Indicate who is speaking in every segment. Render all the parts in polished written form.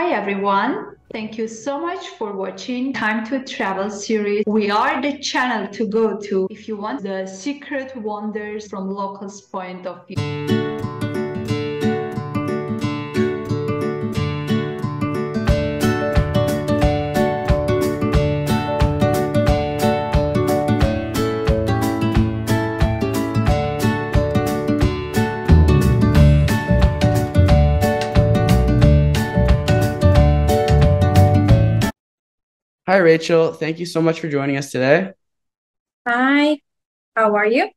Speaker 1: Hi everyone. Thank you so much for watching Time to Travel series. We are the channel to go to if you want the secret wonders from locals' point of view.
Speaker 2: Hi, Rachel. Thank you so much for joining us today.
Speaker 3: Hi, how are you?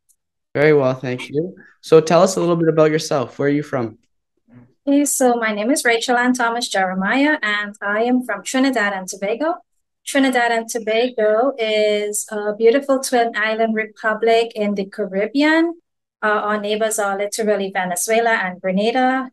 Speaker 2: Very well, thank you. So tell us a little bit about yourself. Where are you from?
Speaker 3: Okay, so my name is Rachel Ann Thomas Jeremiah, and I am from Trinidad and Tobago. Trinidad and Tobago is a beautiful twin island republic in the Caribbean. Our neighbors are literally Venezuela and Grenada.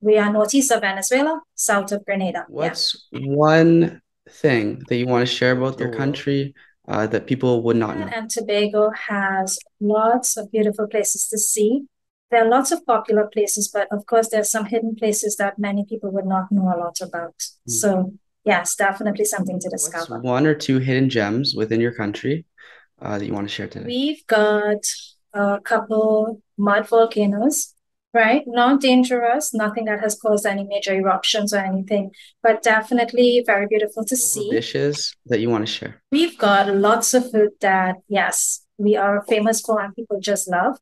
Speaker 3: We are northeast of Venezuela, south of Grenada. Yeah.
Speaker 2: What's one thing that you want to share about your country that people would not
Speaker 3: Trinidad
Speaker 2: know?
Speaker 3: and Tobago has lots of beautiful places to see. There are lots of popular places, but of course, there's some hidden places that many people would not know a lot about.
Speaker 2: Hmm.
Speaker 3: So, yes, definitely something to
Speaker 2: What's
Speaker 3: discover.
Speaker 2: one or two hidden gems within your country that you want to share today?
Speaker 3: We've got a couple mud volcanoes, right? Not dangerous, nothing that has caused any major eruptions or anything, but definitely very beautiful to
Speaker 2: Local
Speaker 3: see.
Speaker 2: dishes that you want to share.
Speaker 3: We've got lots of food that, yes, we are famous for and people just love.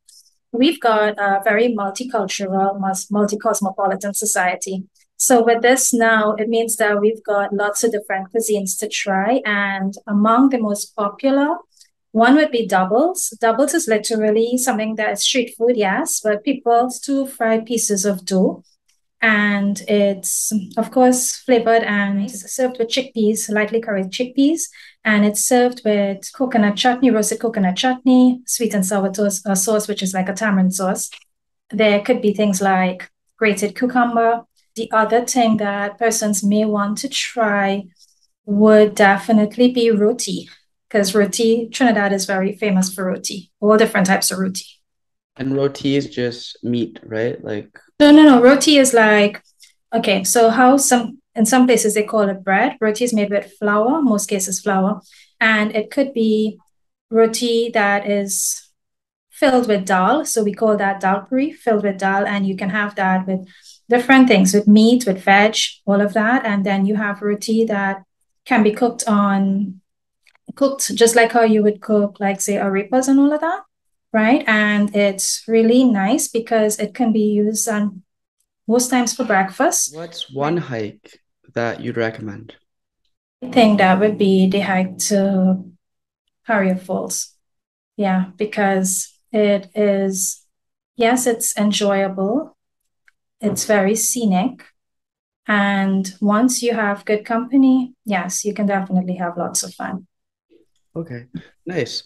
Speaker 3: We've got a very multicultural, multi-cosmopolitan society. So with this now, it means that we've got lots of different cuisines to try. And among the most popular, one would be doubles. Doubles is literally something that is street food, yes, but people still fry pieces of dough and it's of course flavored and it's served with chickpeas, lightly curried chickpeas, and it's served with coconut chutney, roasted coconut chutney, sweet and sour sauce, which is like a tamarind sauce. There could be things like grated cucumber. The other thing that persons may want to try would definitely be roti, because roti, Trinidad is very famous for roti, all different types of roti.
Speaker 2: And roti is just meat, right? Like,
Speaker 3: No. Roti is like, okay, so how in some places they call it bread. Roti is made with flour, most cases flour. And it could be roti that is filled with dal. So we call that dal puri, filled with dal. And you can have that with different things, with meat, with veg, all of that. And then you have roti that can be cooked just like how you would cook, like say arepas and all of that, right? And it's really nice because it can be used on most times for breakfast.
Speaker 2: what's one hike that you'd recommend?
Speaker 3: I think that would be the hike to Harrier Falls. Yeah, because it is, yes, it's enjoyable. It's very scenic. And once you have good company, yes, you can definitely have lots of fun.
Speaker 2: Okay, nice.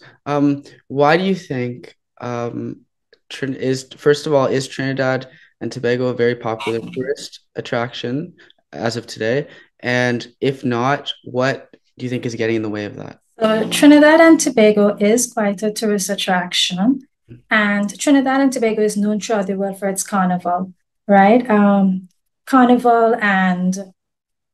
Speaker 2: Why do you think first of all, is Trinidad and Tobago a very popular tourist attraction as of today? And if not, what do you think is getting in the way of that?
Speaker 3: So Trinidad and Tobago is quite a tourist attraction. And Trinidad and Tobago is known throughout the world for its carnival, right? Carnival and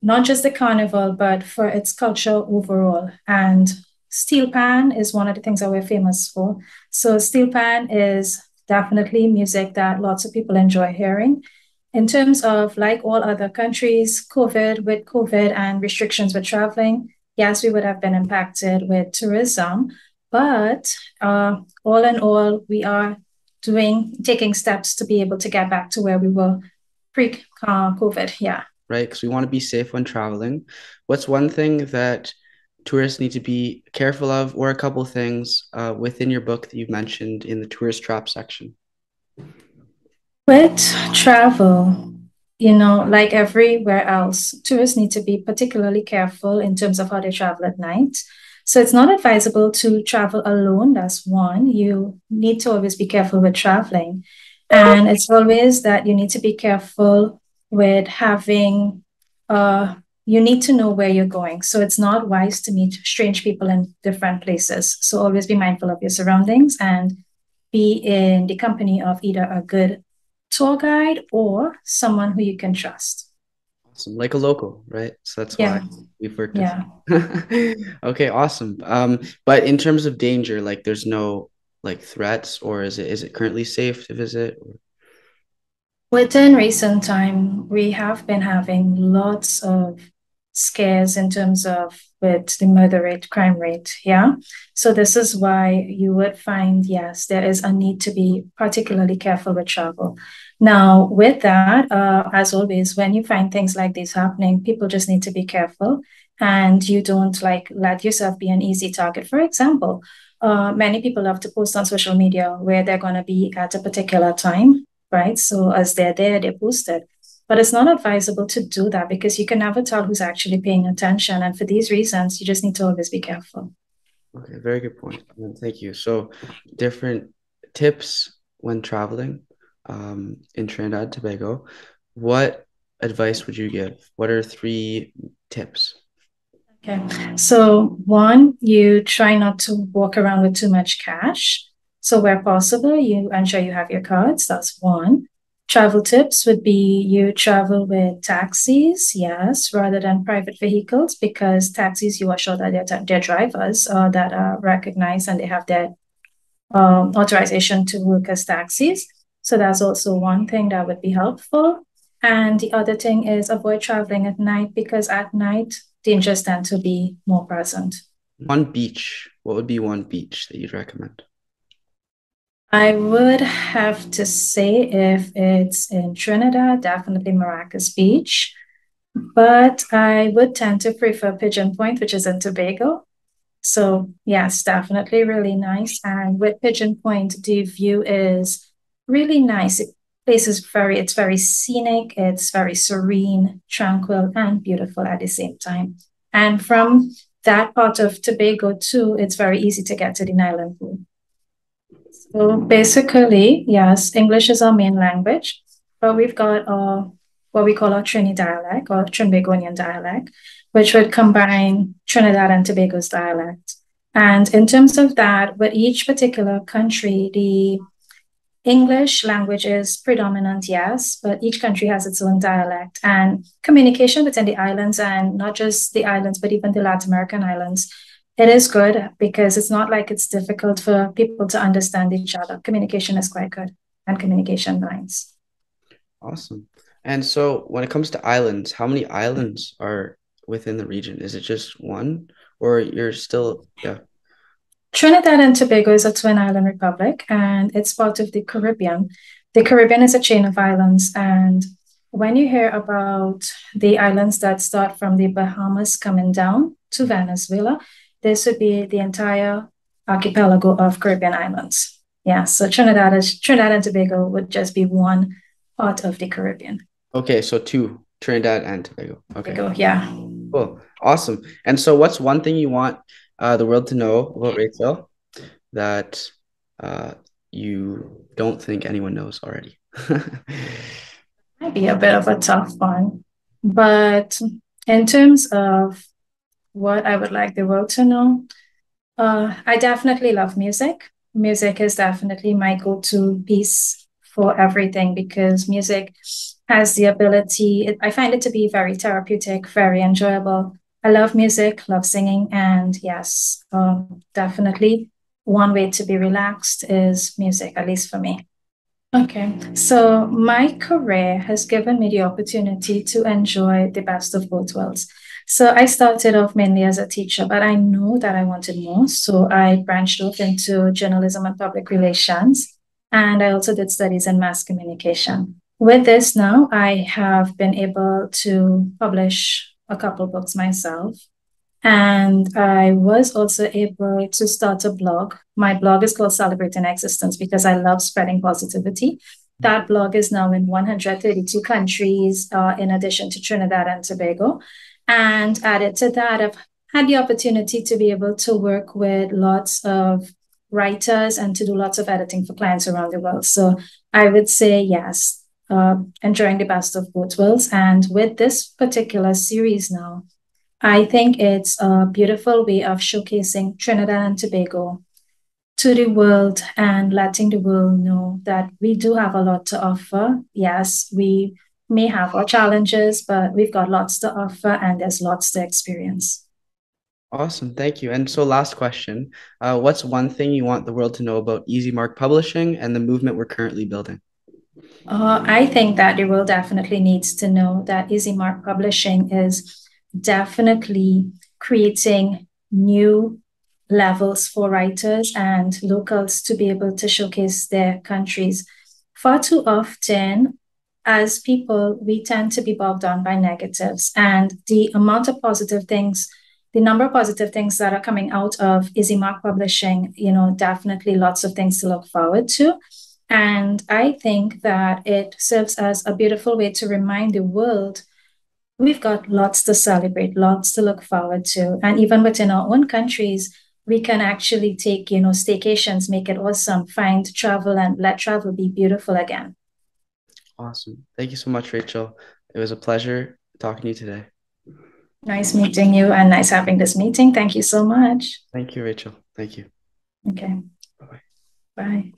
Speaker 3: not just the carnival, but for its culture overall. And steel pan is one of the things that we're famous for. So steel pan is definitely music that lots of people enjoy hearing. In terms of like all other countries, with COVID and restrictions with traveling, yes, we would have been impacted with tourism. But all in all, we are taking steps to be able to get back to where we were pre-COVID. Yeah.
Speaker 2: Right? Because we want to be safe when traveling. What's one thing that tourists need to be careful of, or a couple things within your book that you've mentioned in the tourist trap section?
Speaker 3: With travel, like everywhere else, tourists need to be particularly careful in terms of how they travel at night. So it's not advisable to travel alone. That's one. You need to always be careful with traveling. And it's always that you need to be careful with having, you need to know where you're going. So it's not wise to meet strange people in different places. So always be mindful of your surroundings and be in the company of either a good tour guide or someone who you can trust.
Speaker 2: Awesome. Like a local, right? So that's
Speaker 3: Yeah.
Speaker 2: why we've worked
Speaker 3: Yeah.
Speaker 2: with. Okay, awesome. But in terms of danger, like there's no like threats, or is it currently safe to visit?
Speaker 3: Within recent time, we have been having lots of scares in terms of with the murder rate, crime rate. Yeah. So this is why you would find, yes, there is a need to be particularly careful with travel. Now, with that, as always, when you find things like this happening, people just need to be careful and you don't like let yourself be an easy target. For example, many people love to post on social media where they're going to be at a particular time, right? So as they're there, they're posted. But it's not advisable to do that because you can never tell who's actually paying attention. And for these reasons, you just need to always be careful.
Speaker 2: Okay, very good point. Thank you. So, different tips when traveling in Trinidad and Tobago. What advice would you give? What are three tips?
Speaker 3: Okay. So one, you try not to walk around with too much cash. So where possible, you ensure you have your cards. That's one. Travel tips would be you travel with taxis, yes, rather than private vehicles, because taxis, you are sure that they're drivers that are recognized and they have their authorization to work as taxis. So that's also one thing that would be helpful. And the other thing is avoid traveling at night because at night, dangers tend to be more present.
Speaker 2: One beach. What would be one beach that you'd recommend?
Speaker 3: I would have to say if it's in Trinidad, definitely Maracas Beach. But I would tend to prefer Pigeon Point, which is in Tobago. So yes, definitely really nice. And with Pigeon Point, the view is really nice. It's very scenic, it's very serene, tranquil, and beautiful at the same time. And from that part of Tobago too, it's very easy to get to the Island Pool. So basically, yes, English is our main language, but we've got what we call our Trini dialect or Trinbagonian dialect, which would combine Trinidad and Tobago's dialect. And in terms of that, with each particular country, the English language is predominant, yes, but each country has its own dialect. And communication between the islands, and not just the islands, but even the Latin American islands, it is good because it's not like it's difficult for people to understand each other. Communication is quite good and communication lines.
Speaker 2: Awesome. And so, when it comes to islands, how many islands are within the region? Is it just one, or you're still, yeah?
Speaker 3: Trinidad and Tobago is a twin island republic and it's part of the Caribbean. The Caribbean is a chain of islands. And when you hear about the islands that start from the Bahamas coming down to Venezuela, this would be the entire archipelago of Caribbean islands. Yeah, so Trinidad and Tobago would just be one part of the Caribbean.
Speaker 2: Okay, so two, Trinidad and Tobago. Okay,
Speaker 3: Tobago, yeah.
Speaker 2: cool. Awesome. And so, what's one thing you want the world to know about Rachael that you don't think anyone knows already?
Speaker 3: Might be a bit of a tough one. But in terms of what I would like the world to know, I definitely love music. Music is definitely my go-to piece for everything because music has the ability, I find it to be very therapeutic, very enjoyable. I love music, love singing, and yes, definitely one way to be relaxed is music, at least for me. Okay, so my career has given me the opportunity to enjoy the best of both worlds. So I started off mainly as a teacher, but I knew that I wanted more. So I branched off into journalism and public relations. And I also did studies in mass communication. With this now, I have been able to publish a couple books myself. And I was also able to start a blog. My blog is called Celebrating Existence because I love spreading positivity. That blog is now in 132 countries, in addition to Trinidad and Tobago. And added to that, I've had the opportunity to be able to work with lots of writers and to do lots of editing for clients around the world. So I would say yes, enjoying the best of both worlds. And with this particular series now, I think it's a beautiful way of showcasing Trinidad and Tobago to the world and letting the world know that we do have a lot to offer. Yes, we may have our challenges, but we've got lots to offer and there's lots to experience.
Speaker 2: Awesome. Thank you. And so last question, what's one thing you want the world to know about Easy Mark Publishing and the movement we're currently building?
Speaker 3: I think that the world definitely needs to know that Easy Mark Publishing is definitely creating new levels for writers and locals to be able to showcase their countries. Far too often, as people, we tend to be bogged down by negatives, and the amount of positive things, the number of positive things that are coming out of Easy Mark Publishing, definitely lots of things to look forward to. And I think that it serves as a beautiful way to remind the world we've got lots to celebrate, lots to look forward to. And even within our own countries, we can actually take, staycations, make it awesome, find travel and let travel be beautiful again.
Speaker 2: Awesome. Thank you so much, Rachel. It was a pleasure talking to you today.
Speaker 3: Nice meeting you and nice having this meeting. Thank you so much.
Speaker 2: Thank you, Rachel. Thank you.
Speaker 3: Okay.
Speaker 2: Bye-bye.
Speaker 3: Bye.